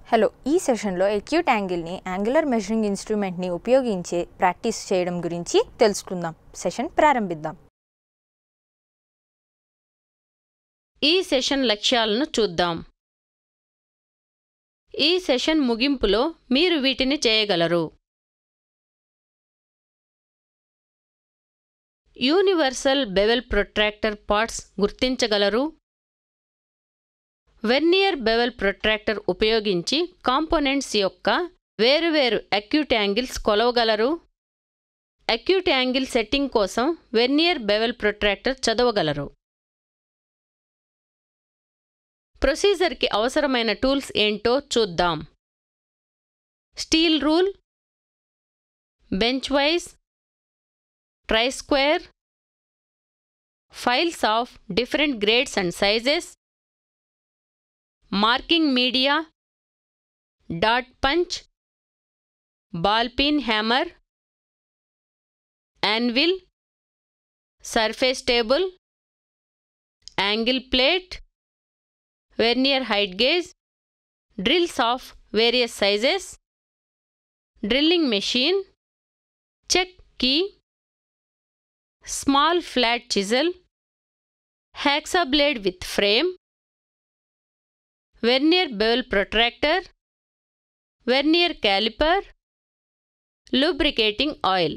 Hello, ఈ సెషన్లో acute యాంగిల్ని angular measuring ఇన్స్ట్రుమెంట్ని ఉపయోగించి ప్రాక్టీస్ చేయడం గురించి తెలుసుకుందాం. సెషన్ ప్రారంభిద్దాం. ఈ సెషన్ లక్ష్యాలను చూద్దాం. ఈ సెషన్ ముగింపులో మీరు వీటిని చేయగలరు. యూనివర్సల్ బెవెల్ ప్రొట్రాక్టర్ పార్ట్స్ గుర్తించగలరు. వెర్నియర్ బెవెల్ ప్రొట్రాక్టర్ ఉపయోగించి కాంపోనెంట్స్ యొక్క వేరువేరు అక్యూట్ యాంగిల్స్ కొలవగలరు. అక్యూట్ యాంగిల్ సెట్టింగ్ కోసం వెర్నియర్ బెవెల్ ప్రొట్రాక్టర్ చదవగలరు. ప్రొసీజర్కి అవసరమైన టూల్స్ ఏంటో చూద్దాం. Steel rule, bench vice, try square, files of different grades and sizes, marking media, dot punch, ball pin hammer, anvil, surface table, angle plate, vernier height gauge, drills of various sizes, drilling machine, chuck key, small flat chisel, hacksaw blade with frame, vernier bevel protractor, vernier calliper, lubricating oil.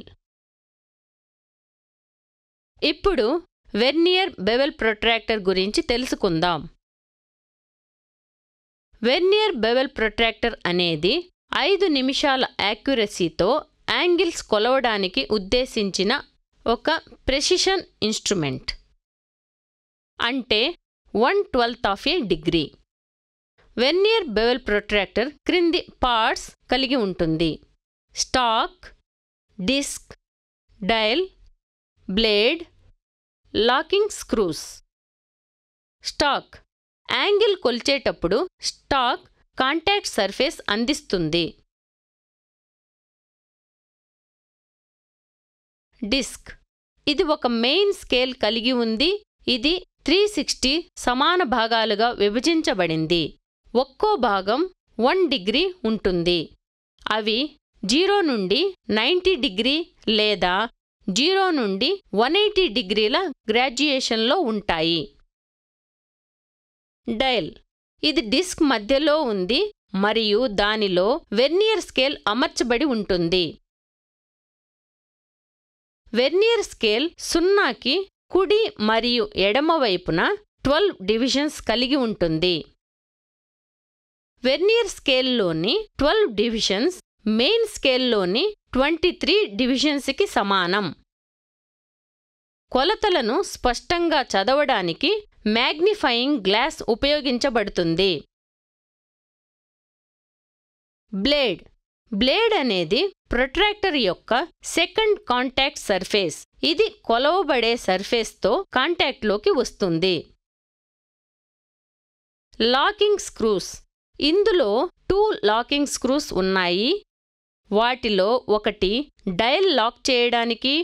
ఇప్పుడు vernier bevel protractor గురించి తెలుసుకుందాం. Vernier bevel protractor అనేది 5 నిమిషాల యాక్యురసీతో angles కొలవడానికి ఉద్దేశించిన ఒక precision instrument. అంటే 1/12 of a degree. Vernier bevel protractor క్రింది పార్ట్స్ కలిగి ఉంటుంది: stock, disc, dial, blade, locking screws. Stock angle కొలిచేటప్పుడు స్టాక్ కాంటాక్ట్ సర్ఫేస్ అందిస్తుంది. డిస్క్ ఇది ఒక మెయిన్ స్కేల్ కలిగి ఉంది. ఇది 360 సమాన భాగాలుగా విభజించబడింది. ఒక్కో భాగం 1 డిగ్రీ ఉంటుంది. అవి 0 నుండి 90 డిగ్రీ లేదా 0 నుండి 180 డిగ్రీల గ్రాడ్యుయేషన్లో ఉంటాయి. డయల్ ఇది డిస్క్ మధ్యలో ఉంది మరియు దానిలో వెర్నియర్ స్కేల్ అమర్చబడి ఉంటుంది. వెర్నియర్ స్కేల్ 0కి కుడి మరియు ఎడమ వైపున 12 డివిజన్స్ కలిగి ఉంటుంది. వెర్నియర్ స్కేల్లోని 12 డివిజన్స్ మెయిన్ స్కేల్లోని 23 డివిజన్స్కి సమానం. కొలతలను స్పష్టంగా చదవడానికి మ్యాగ్నిఫైయింగ్ గ్లాస్ ఉపయోగించబడుతుంది. బ్లేడ్ బ్లేడ్ అనేది ప్రొట్రాక్టర్ యొక్క సెకండ్ కాంటాక్ట్ సర్ఫేస్. ఇది కొలవబడే సర్ఫేస్తో కాంటాక్ట్లోకి వస్తుంది. లాకింగ్ స్క్రూస్ ఇందులో 2 లాకింగ్ స్క్రూస్ ఉన్నాయి. వాటిలో ఒకటి డయల్ లాక్ చేయడానికి,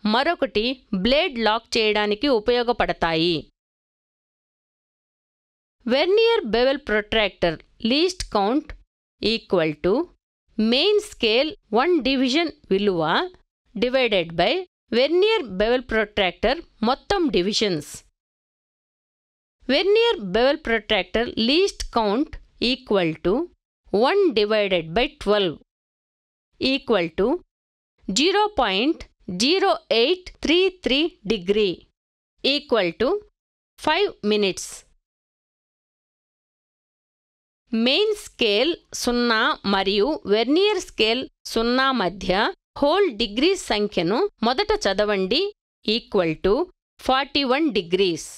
మరొకటి బ్లేడ్ లాక్ చేయడానికి ఉపయోగపడతాయి. Vernier bevel protractor least count equal to main scale 1 division విలువ divided by vernier bevel protractor మొత్తం divisions. Vernier bevel protractor least count equal to 1 divided by 12 equal to 0.0833 degree equal to 5 minutes. Main scale 0 మరియు vernier scale 0 మధ్య whole degrees సంఖ్యను మొదట చదవండి. Equal to 41 degrees.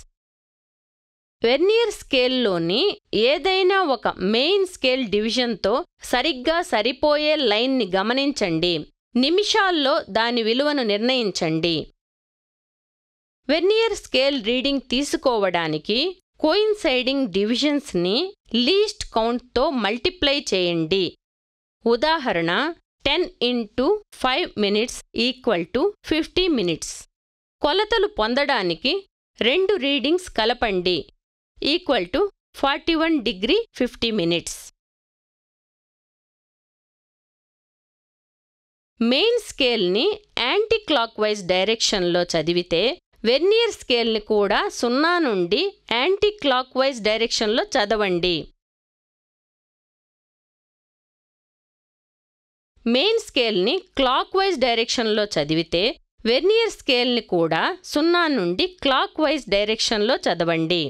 Vernier స్కేల్లోని ఏదైనా ఒక main scale డివిజన్తో సరిగ్గా సరిపోయే లైన్ని గమనించండి. నిమిషాల్లో దాని విలువను నిర్ణయించండి. వెర్నియర్ స్కేల్ రీడింగ్ తీసుకోవడానికి కోయిన్సైడింగ్ డివిజన్స్ని లీస్ట్ కౌంట్తో మల్టిప్లై చేయండి. ఉదాహరణ 10 × 5 మినిట్స్ ఈక్వల్ టు 50 మినిట్స్. కొలతలు పొందడానికి 2 రీడింగ్స్ కలపండి. Equal to 41 degree 50 minutes. Main స్కేల్ని యాంటీ క్లాక్ వైజ్ డైరెక్షన్లో చదివితే వెర్నియర్ స్కేల్ని కూడా 0 నుండి యాంటీ క్లాక్ వైజ్ డైరెక్షన్లో చదవండి. మెయిన్ స్కేల్ని క్లాక్ వైజ్ డైరెక్షన్లో చదివితే వెర్నియర్ స్కేల్ని కూడా 0 నుండి క్లాక్ వైజ్ డైరెక్షన్లో చదవండి.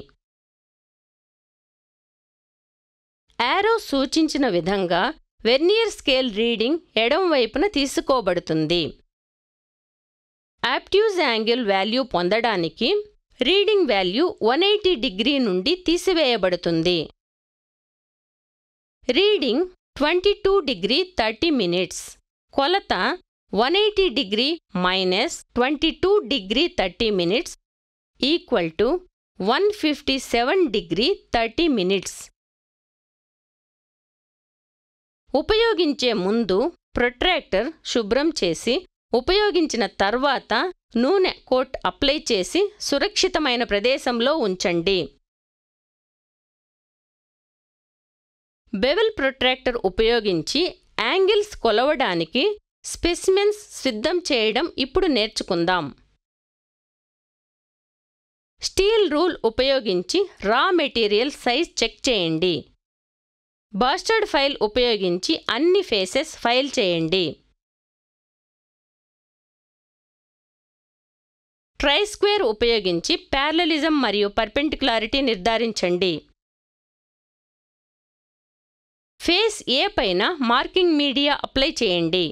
యారో సూచించిన విధంగా వెర్నియర్ స్కేల్ రీడింగ్ ఎడమ వైపున తీసుకోబడుతుంది. ఆబ్ట్యూజ్ యాంగిల్ వాల్యూ పొందడానికి రీడింగ్ వాల్యూ 180 డిగ్రీ నుండి తీసివేయబడుతుంది. Reading 22 degree 30 minutes. కొలత 180 degree minus 22 degree 30 minutes equal to 157 degree 30 minutes. ఉపయోగించే ముందు ప్రొట్రాక్టర్ శుభ్రం చేసి ఉపయోగించిన తర్వాత నూనె కోట్ అప్లై చేసి సురక్షితమైన ప్రదేశంలో ఉంచండి. బెవెల్ ప్రొట్రాక్టర్ ఉపయోగించి యాంగిల్స్ కొలవడానికి స్పెసిమెన్స్ సిద్ధం చేయడం ఇప్పుడు నేర్చుకుందాం. స్టీల్ రూల్ ఉపయోగించి రా మెటీరియల్ సైజ్ చెక్ చేయండి. బస్టర్డ్ ఫైల్ ఉపయోగించి అన్ని ఫేసెస్ ఫైల్ చేయండి. ట్రై స్క్వేర్ ఉపయోగించి ప్యారలలిజం మరియు పర్పెండిక్యులారిటీ నిర్ధారించండి. ఫేస్ ఏ పైన మార్కింగ్ మీడియా అప్లై చేయండి.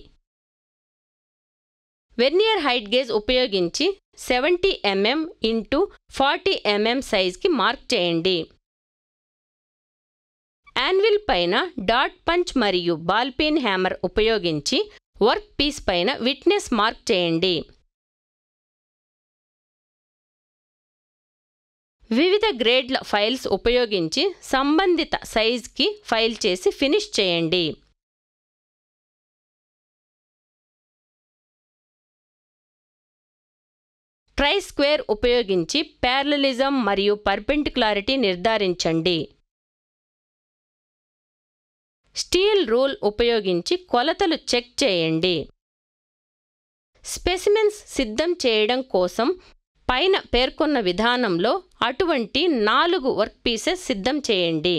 వెర్నియర్ హైట్ గేజ్ ఉపయోగించి 70 mm × 40 mm సైజ్కి మార్క్ చేయండి. యాన్విల్ పైన డాట్ పంచ్ మరియు బాల్ పెన్ హ్యామర్ ఉపయోగించి వర్క్ పీస్ పైన విట్నెస్ మార్క్ చేయండి. వివిధ గ్రేడ్ల ఫైల్స్ ఉపయోగించి సంబంధిత సైజ్కి ఫైల్ చేసి ఫినిష్ చేయండి. ట్రై స్క్వేర్ ఉపయోగించి ప్యారలలిజం మరియు పర్పెండిక్యులారిటీ నిర్ధారించండి. స్టీల్ రూల్ ఉపయోగించి కొలతలు చెక్ చేయండి. స్పెసిమెన్స్ సిద్ధం చేయడం కోసం పైన పేర్కొన్న విధానంలో అటువంటి 4 వర్క్ పీసెస్ సిద్ధం చేయండి.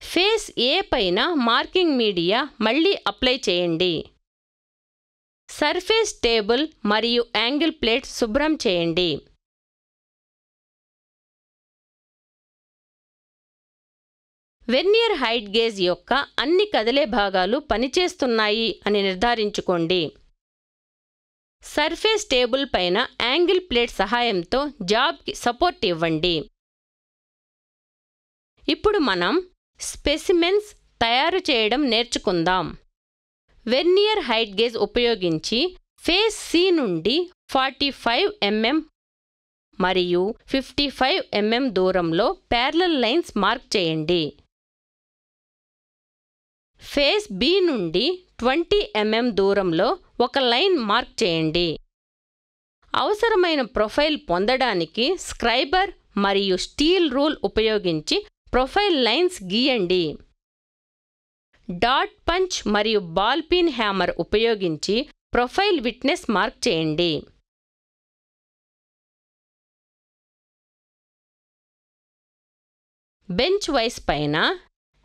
ఫేస్ ఏ పైన మార్కింగ్ మీడియా మళ్ళీ అప్లై చేయండి. సర్ఫేస్ టేబుల్ మరియు యాంగిల్ ప్లేట్ శుభ్రం చేయండి. వెర్నియర్ హైట్ గేజ్ యొక్క అన్ని కదిలే భాగాలు పనిచేస్తున్నాయి అని నిర్ధారించుకోండి. సర్ఫేస్ టేబుల్ పైన యాంగిల్ ప్లేట్ సహాయంతో జాబ్కి సపోర్ట్ ఇవ్వండి. ఇప్పుడు మనం స్పెసిమెన్స్ తయారు చేయడం నేర్చుకుందాం. వెర్నియర్ హైట్ గేజ్ ఉపయోగించి ఫేస్ సి నుండి 45 mm మరియు 55 mm దూరంలో ప్యారలల్ లైన్స్ మార్క్ చేయండి. ఫేస్ బి నుండి 20 mm దూరంలో ఒక లైన్ మార్క్ చేయండి. అవసరమైన ప్రొఫైల్ పొందడానికి స్క్రైబర్ మరియు స్టీల్ రూల్ ఉపయోగించి ప్రొఫైల్ లైన్స్ గీయండి. డాట్ పంచ్ మరియు బాల్ పెన్ హ్యామర్ ఉపయోగించి ప్రొఫైల్ విట్నెస్ మార్క్ చేయండి. బెంచ్ వైస్ పైన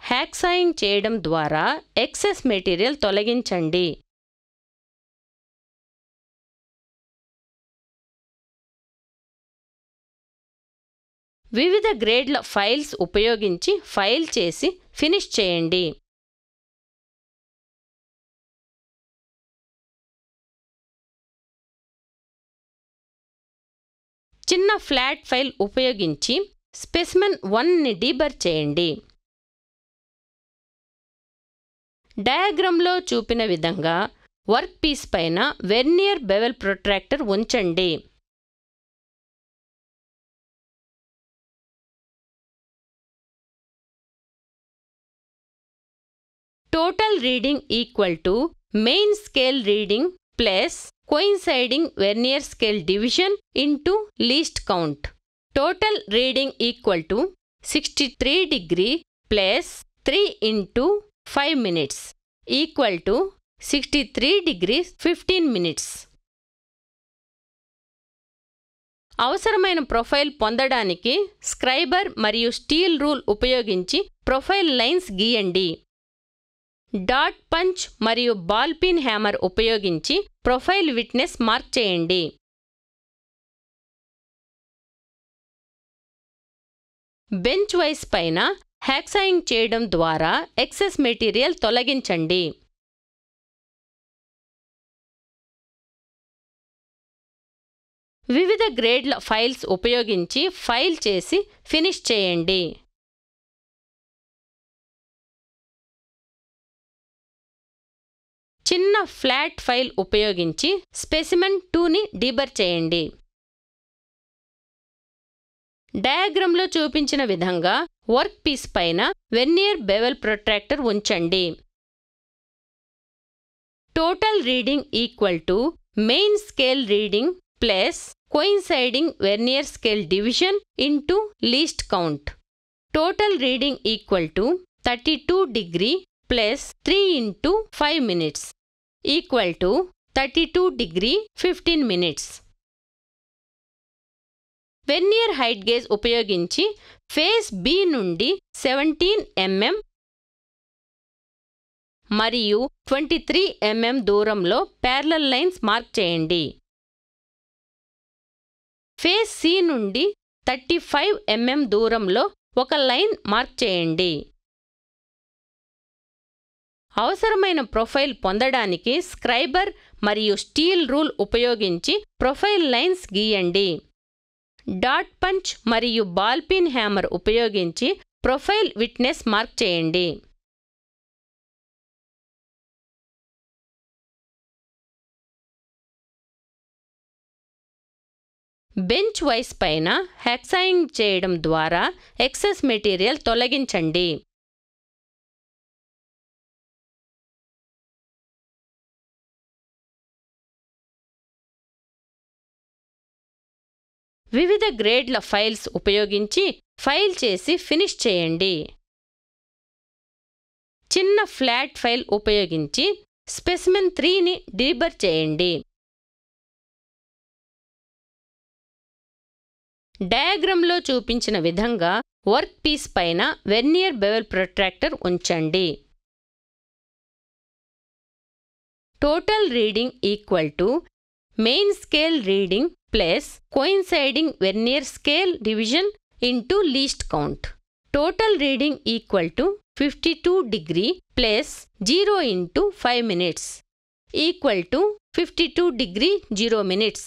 హ్యాక్సాయింగ్ చేయడం ద్వారా ఎక్సెస్ మెటీరియల్ తొలగించండి. వివిధ గ్రేడ్ల ఫైల్స్ ఉపయోగించి ఫైల్ చేసి ఫినిష్ చేయండి. చిన్న ఫ్లాట్ ఫైల్ ఉపయోగించి స్పెసిమెన్ 1ని డీబర్ చేయండి. డయాగ్రామ్లో చూపిన విధంగా వర్క్ పీస్ పైన వెర్నియర్ బెవెల్ ప్రొట్రాక్టర్ ఉంచండి. Total reading equal to main scale reading plus coinciding vernier scale division into least count. Total reading equal to 63 degree plus 3 into 5 minutes equal to 63 degrees 15 minutes. అవసరమైన profile పొందడానికి scriber మరియు steel rule ఉపయోగించి profile lines గీయండి. Dot punch మరియు ball pin hammer ఉపయోగించి profile witness mark చేయండి. Bench vice పైన హ్యాక్సాయింగ్ చేయడం ద్వారా ఎక్సెస్ మెటీరియల్ తొలగించండి. వివిధ గ్రేడ్ల ఫైల్స్ ఉపయోగించి ఫైల్ చేసి ఫినిష్ చేయండి. చిన్న ఫ్లాట్ ఫైల్ ఉపయోగించి స్పెసిమెన్ 2ని డీబర్ చేయండి. డయాగ్రామ్లో చూపించిన విధంగా వర్క్ పీస్ పైన వెర్నియర్ బెవెల్ ప్రొట్రాక్టర్ ఉంచండి. Total reading equal to main scale reading plus coinciding vernier scale division into least count. Total reading equal to 32 degree plus 3 into 5 minutes equal to 32 degree 15 minutes. Vernier height gauge ఉపయోగించి face B నుండి 17 mm మరియు 23 mm దూరంలో parallel lines mark చేయండి. Face C నుండి 35 mm దూరంలో ఒక line mark చేయండి. అవసరమైన ప్రొఫైల్ పొందడానికి స్క్రైబర్ మరియు స్టీల్ రూల్ ఉపయోగించి ప్రొఫైల్ లైన్స్ గీయండి. డాట్ పంచ్ మరియు బాల్ పిన్ హ్యామర్ ఉపయోగించి ప్రొఫైల్ విట్నెస్ మార్క్ చేయండి. బెంచ్ వైస్ పైన హ్యాక్సాయింగ్ చేయడం ద్వారా ఎక్సెస్ మెటీరియల్ తొలగించండి. వివిధ గ్రేడ్ల ఫైల్స్ ఉపయోగించి ఫైల్ చేసి ఫినిష్ చేయండి. చిన్న ఫ్లాట్ ఫైల్ ఉపయోగించి స్పెసిమెన్ 3ని డీబర్ చేయండి. డయాగ్రామ్లో చూపించిన విధంగా వర్క్ పీస్ పైన వెర్నియర్ బెవెల్ ప్రొట్రాక్టర్ ఉంచండి. Total reading equal to main scale reading plus coinciding vernier scale division into least count. Total reading equal to 52 degree plus 0 into 5 minutes equal to 52 degree 0 minutes.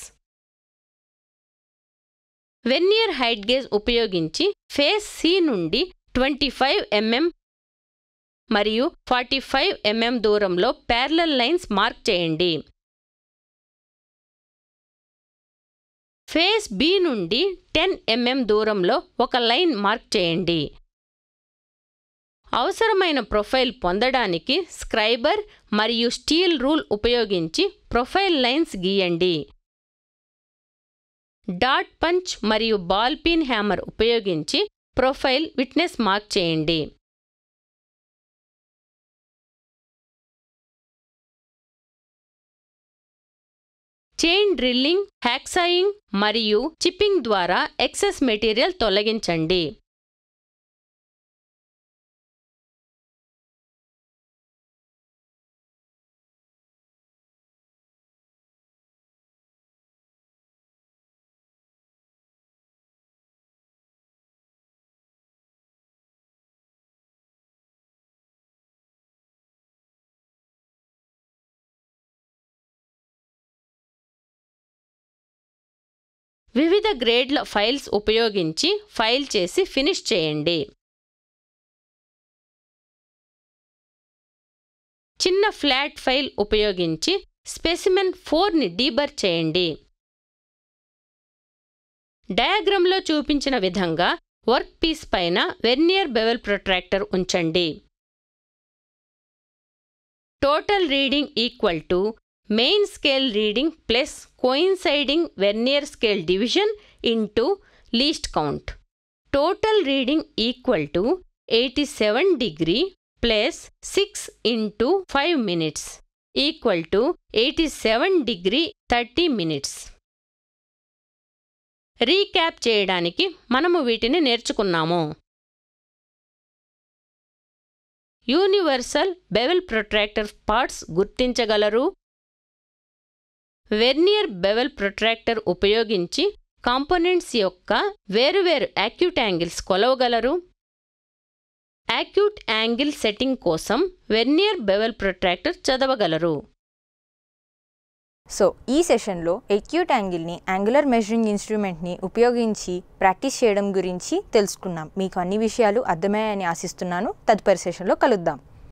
Vernier height gauge ఉపయోగించి face C నుండి 25 mm మరియు 45 mm దూరంలో parallel lines mark చేయండి. Face B నుండి 10 mm దూరంలో ఒక line mark చేయండి. అవసరమైన ప్రొఫైల్ పొందడానికి స్క్రైబర్ మరియు స్టీల్ రూల్ ఉపయోగించి ప్రొఫైల్ లైన్స్ గీయండి. డాట్ పంచ్ మరియు బాల్ పిన్ హ్యామర్ ఉపయోగించి ప్రొఫైల్ విట్నెస్ మార్క్ చేయండి. చైన్ డ్రిల్లింగ్, హ్యాక్సాయింగ్ మరియు చిప్పింగ్ ద్వారా ఎక్సెస్ మెటీరియల్ తొలగించండి. వివిధ గ్రేడ్ల ఫైల్స్ ఉపయోగించి ఫైల్ చేసి ఫినిష్ చేయండి. చిన్న ఫ్లాట్ ఫైల్ ఉపయోగించి స్పెసిమెన్ 4ని డీబర్ చేయండి. డయాగ్రామ్లో చూపించిన విధంగా వర్క్ పీస్ పైన వెర్నియర్ బెవెల్ ప్రొట్రాక్టర్ ఉంచండి. Total reading equal to main scale reading plus coinciding vernier scale division into least count. Total reading equal to 87 degree plus 6 into 5 minutes equal to 87 degree 30 minutes. Recap చేయడానికి మనము వీటిని నేర్చుకున్నాము. Universal bevel protractor parts గుర్తించగలరు. Vernier bevel protractor ఉపయోగించి components యొక్క వేరువేరు acute angles కొలవగలరు. Acute angle setting కోసం వెర్నియర్ బెవెల్ ప్రొట్రాక్టర్ చదవగలరు. సో ఈ సెషన్లో ఎక్యూట్ యాంగిల్ని యాంగులర్ మెజరింగ్ ఇన్స్ట్రుమెంట్ని ఉపయోగించి ప్రాక్టీస్ చేయడం గురించి తెలుసుకున్నాం. మీకు అన్ని విషయాలు అర్థమయ్యాయని ఆశిస్తున్నాను. తదుపరి సెషన్లో కలుద్దాం.